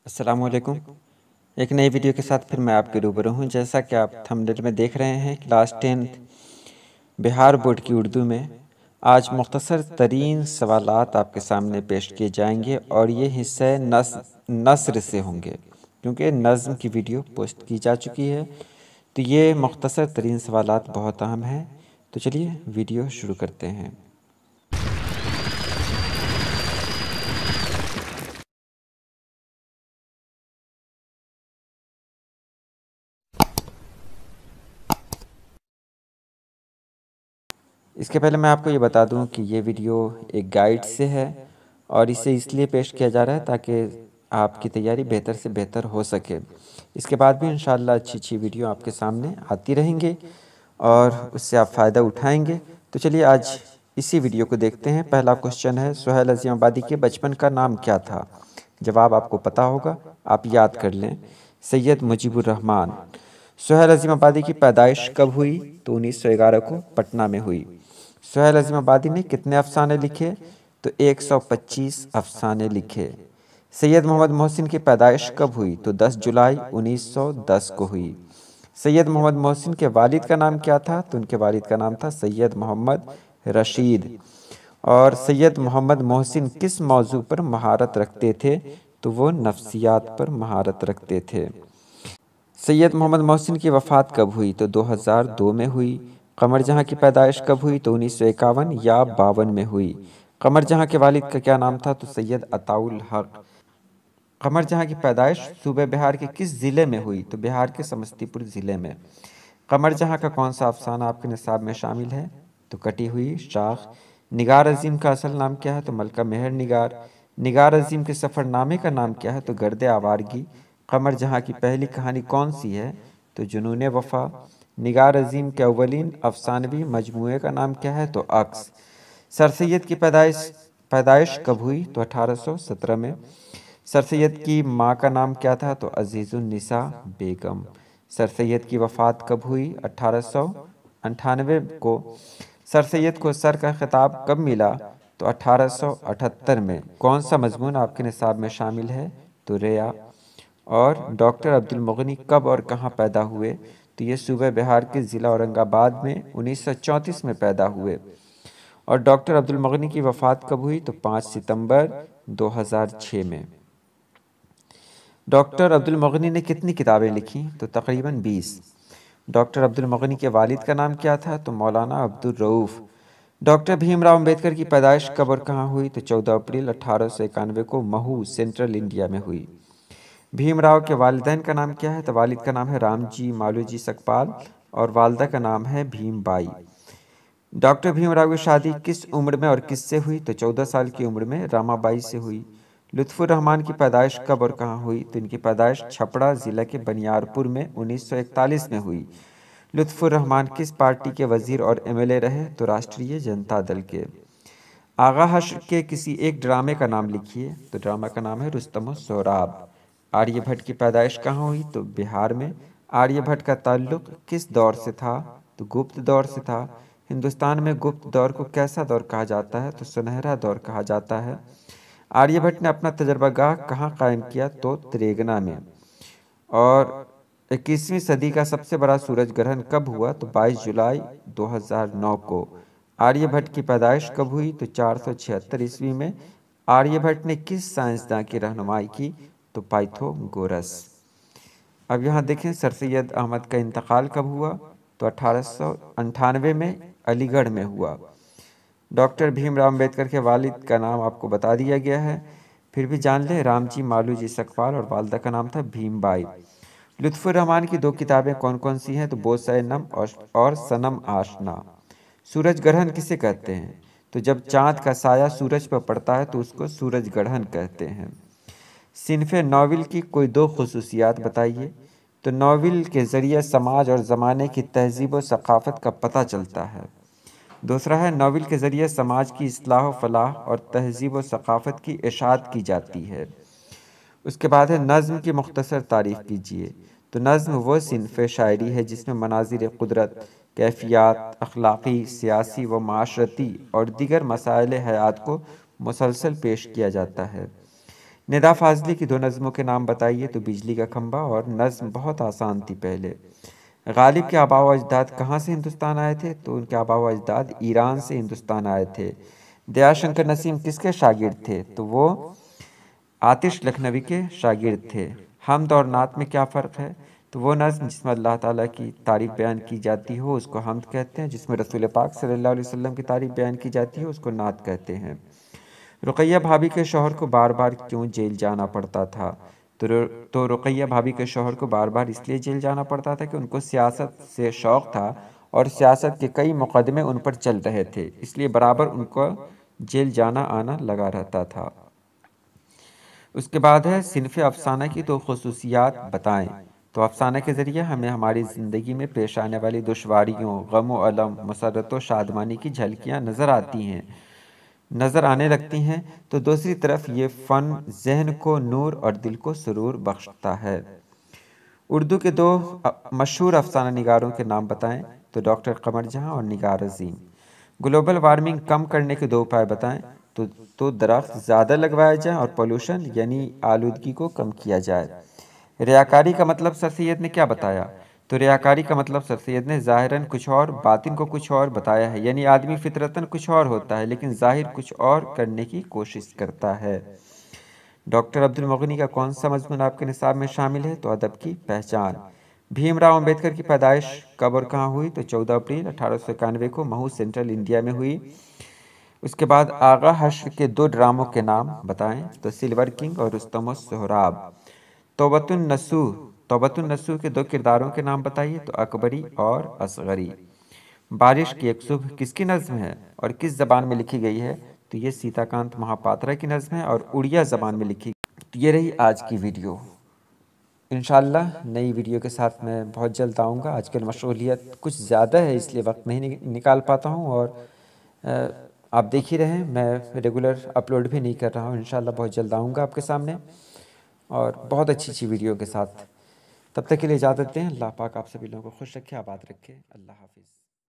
السلام علیکم۔ ایک نئی ویڈیو کے ساتھ پھر میں آپ کے روبرو ہوں۔ جیسا کہ آپ تھمبنیل میں دیکھ رہے ہیں، کلاس 10 بہار بورڈ کی اردو میں آج مختصر ترین سوالات آپ کے سامنے پیش کیے جائیں گے، اور یہ حصہ نثر سے ہوں گے کیونکہ نظم کی ویڈیو پوسٹ کی جا چکی ہے، تو یہ مختصر ترین سوالات بہت اہم ہیں۔ تو چلیے ویڈیو شروع کرتے ہیں۔ اس کے پہلے میں آپ کو یہ بتا دوں کہ یہ ویڈیو ایک گائیڈ سے ہے، اور اسے اس لیے پیش کیا جا رہا ہے تاکہ آپ کی تیاری بہتر سے بہتر ہو سکے۔ اس کے بعد بھی انشاءاللہ اچھی ویڈیو آپ کے سامنے آتی رہیں گے اور اس سے آپ فائدہ اٹھائیں گے۔ تو چلیے آج اسی ویڈیو کو دیکھتے ہیں۔ پہلا کوسچن ہے، سہیل عظیم آبادی کے بچپن کا نام کیا تھا؟ جواب آپ کو پتا ہوگا، آپ یاد کر لیں، سید مجیب الرحمن۔ سہیل عظیم آبادی کی پیدائش کب ہوئی؟ تو 1911 کو پٹنہ میں ہوئی۔ سہیل عظیم آبادی نے کتنے افسانے لکھے؟ تو 125 افسانے لکھے۔ سید محمد محسن کی پیدائش کب ہوئی؟ تو 10 جولائی 1910 کو ہوئی۔ سید محمد محسن کے والد کا نام کیا تھا؟ تو ان کے والد کا نام تھا سید محمد رشید۔ اور سید محمد محسن کس موضوع پر مہارت رکھتے تھے؟ تو وہ نفسیات پر مہارت رکھتے تھے۔ سید محمد محسن کی وفات کب ہوئی؟ تو 2002 میں ہوئی۔ قمر جہاں کی پیدائش کب ہوئی؟ تو 1951 یا 52 میں ہوئی۔ قمر جہاں کے والد کا کیا نام تھا؟ تو سید عطاء الحق۔ قمر جہاں کی پیدائش صوبہ بہار کے کس ضلع میں ہوئی؟ تو بہار کے سمستی پور ضلع میں۔ قمر جہاں کا کون سا افسانہ آپ کے نصاب میں شامل ہے؟ تو کٹی ہوئی شاخ۔ نگار عظیم کا اصل نام کیا ہے؟ تو ملکہ مہر نگار۔ نگار عظیم کے سفر نامے کا نام کیا ہے؟ تو گرد آوارگی۔ قمر جہاں کی پہلی کہانی کون سی ہے؟ تو جنون وفا۔ نگار عظیم کے اولین افسانوی مجموعے کا نام کیا ہے؟ تو عکس۔ سر سید کی پیدائش کب ہوئی؟ تو 1817 میں۔ سر سید کی ماں کا نام کیا تھا؟ تو عزیز النساء بیگم۔ سر سید کی وفات کب ہوئی؟ 1898 کو۔ سر سید کو سر کا خطاب کب ملا؟ تو 1878 میں۔ کون سا مضمون آپ کے نصاب میں شامل ہے؟ تو ریا۔ اور ڈاکٹر عبد المغنی کب اور کہاں پیدا ہوئے؟ تو یہ صوبہ بہار کے ضلع اورنگ آباد میں 1934 میں پیدا ہوئے۔ اور ڈاکٹر عبد المغنی کی وفات کب ہوئی؟ تو 5 ستمبر 2006 میں۔ ڈاکٹر عبد المغنی نے کتنی کتابیں لکھیں؟ تو تقریباً 20۔ ڈاکٹر عبد المغنی کے والد کا نام کیا تھا؟ تو مولانا عبد الرؤف۔ ڈاکٹر بھیم راؤ امبیڈکر کی پیدائش کب اور کہاں ہوئی؟ تو 14 اپریل 1891 کو مہو، سینٹرل انڈیا میں ہوئی۔ بھیم راؤ کے والدین کا نام کیا ہے؟ تو والد کا نام ہے رام جی مالو جی سکپال، اور والدہ کا نام ہے بھیم بائی۔ ڈاکٹر بھیم راؤ کی شادی کس عمر میں اور کس سے ہوئی؟ تو 14 سال کی عمر میں راما بائی سے ہوئی۔ لطف الرحمن کی پیدائش کب اور کہاں ہوئی؟ تو ان کی پیدائش چھپڑا ضلع کے بنیارپور میں 1941 میں ہوئی۔ لطف الرحمن کس پارٹی کے وزیر اور ایم ایل اے رہے؟ تو راشٹریہ جنتا دل کے۔ آغا حشر کے کسی ایک ڈرامے کا نام لکھیے۔ تو ڈرامہ کا نام ہے رستم و سہراب۔ آریہ بھٹ کی پیدائش کہاں ہوئی؟ تو بہار میں۔ آریہ بھٹ کا تعلق کس دور سے تھا؟ تو گپت دور سے تھا۔ ہندوستان میں گپت دور کو کیسا دور کہا جاتا ہے؟ تو سنہرا دور کہا جاتا ہے۔ آریہ بھٹ نے اپنا تجربہ گاہ کہاں قائم کیا؟ تو تریگنا میں۔ اور 21ویں صدی کا سب سے بڑا سورج گرہن کب ہوا؟ تو 22 جولائی 2009 کو۔ آریہ بھٹ کی پیدائش کب ہوئی؟ تو 476 عیسوی میں۔ آریہ بھٹ نے کس سائنسداں کی رہنمائی کی؟ تو پائتھوگورس۔ اب یہاں دیکھیں سر سید احمد کا انتقال کب ہوا؟ تو 1898 میں علی گڑھ میں ہوا۔ ڈاکٹر بھیم راؤ امبیڈکر کے والد کا نام آپ کو بتا دیا گیا ہے، پھر بھی جان لیں، رام جی مالو جی سکپال، اور والدہ کا نام تھا بھیم بائی۔ لطف الرحمن کی 2 کتابیں کون کون سی ہیں؟ تو بوسہ نم اور صنم آشنا۔ سورج گرہن کسے کہتے ہیں؟ تو جب چاند کا سایہ سورج پر پڑتا ہے تو اس کو سورج گرہن کہتے ہیں۔ صنف ناول کی کوئی 2 خصوصیات بتائیے۔ تو ناول کے ذریعے سماج اور زمانے کی تہذیب و ثقافت کا پتہ چلتا ہے۔ دوسرا ہے ناول کے ذریعے سماج کی اصلاح و فلاح اور تہذیب و ثقافت کی اشاعت کی جاتی ہے۔ اس کے بعد ہے نظم کی مختصر تعریف کیجیے۔ تو نظم وہ صنف شاعری ہے جس میں مناظر قدرت، کیفیات، اخلاقی، سیاسی و معاشرتی اور دیگر مسائل حیات کو مسلسل پیش کیا جاتا ہے۔ ندا فاضلی کی دو نظموں کے نام بتائیے، تو بجلی کا کھمبا اور نظم بہت آسان تھی پہلے۔ غالب کے آباء و اجداد کہاں سے ہندوستان آئے تھے؟ تو ان کے آباء و اجداد ایران سے ہندوستان آئے تھے۔ دیا شنکر نسیم کس کے شاگرد تھے؟ تو وہ آتش لکھنوی کے شاگرد تھے۔ حمد اور نعت میں کیا فرق ہے؟ تو وہ نظم جس میں اللہ تعالیٰ کی تعریف بیان کی جاتی ہو اس کو حمد کہتے ہیں، جس میں رسول پاک صلی اللہ علیہ وسلم کی تعریف بیان کی جاتی ہے اس کو نعت کہتے ہیں۔ رقیہ بھابی کے شوہر کو بار بار کیوں جیل جانا پڑتا تھا؟ تو رقیہ بھابی کے شوہر کو بار بار اس لیے جیل جانا پڑتا تھا کہ ان کو سیاست سے شوق تھا اور سیاست کے کئی مقدمے ان پر چل رہے تھے، اس لیے برابر ان کو جیل جانا آنا لگا رہتا تھا۔ اس کے بعد ہے صنف افسانہ کی دو خصوصیات بتائیں۔ تو افسانہ کے ذریعے ہمیں ہماری زندگی میں پیش آنے والی دشواریوں، غم و الم، مسرت و شادمانی کی جھلکیاں نظر آنے لگتی ہیں، تو دوسری طرف یہ فن ذہن کو نور اور دل کو سرور بخشتا ہے۔ اردو کے دو مشہور افسانہ نگاروں کے نام بتائیں۔ تو ڈاکٹر قمر جہاں اور نگار عظیم۔ گلوبل وارمنگ کم کرنے کے دو اپائے بتائیں۔ تو درخت زیادہ لگوایا جائیں اور پولوشن یعنی آلودگی کو کم کیا جائے۔ ریاکاری کا مطلب سر سید نے کیا بتایا؟ تو ریاکاری کا مطلب سر سید نے ظاہراً کچھ اور باطن کو کچھ اور بتایا ہے، یعنی آدمی فطرتاً کچھ اور ہوتا ہے لیکن ظاہر کچھ اور کرنے کی کوشش کرتا ہے۔ ڈاکٹر عبد المغنی کا کون سا مضمون آپ کے نصاب میں شامل ہے؟ تو ادب کی پہچان۔ بھیم راؤ امبیڈکر کی پیدائش کب اور کہاں ہوئی؟ تو 14 اپریل 1891 کو مہو سینٹرل انڈیا میں ہوئی۔ اس کے بعد آغا حشر کے دو ڈراموں کے نام بتائیں۔ تو سلور کنگ اور رستم و سہراب۔ توبۃ النصوح کے دو کرداروں کے نام بتائیے۔ تو اکبری اور اصغری۔ بارش کی ایک صبح کس کی نظم ہے اور کس زبان میں لکھی گئی ہے؟ تو یہ سیتا کانت مہاپاترا کی نظم ہے اور اڑیا زبان میں لکھی گئی۔ تو یہ رہی آج کی ویڈیو۔ انشاءاللہ نئی ویڈیو کے ساتھ میں بہت جلد آؤں گا۔ آج کل مشغولیت کچھ زیادہ ہے اس لیے وقت نہیں نکال پاتا ہوں، اور آپ دیکھ ہی رہے ہیں میں ریگولر اپلوڈ بھی نہیں کر رہا ہوں۔ انشاءاللہ بہت جلد آؤں گا آپ کے سامنے اور بہت اچھی ویڈیو کے ساتھ۔ تب تک کے لیے اجازت دیں۔ اللہ پاک آپ سبھی لوگوں کو خوش رکھے، آباد رکھے۔ اللہ حافظ۔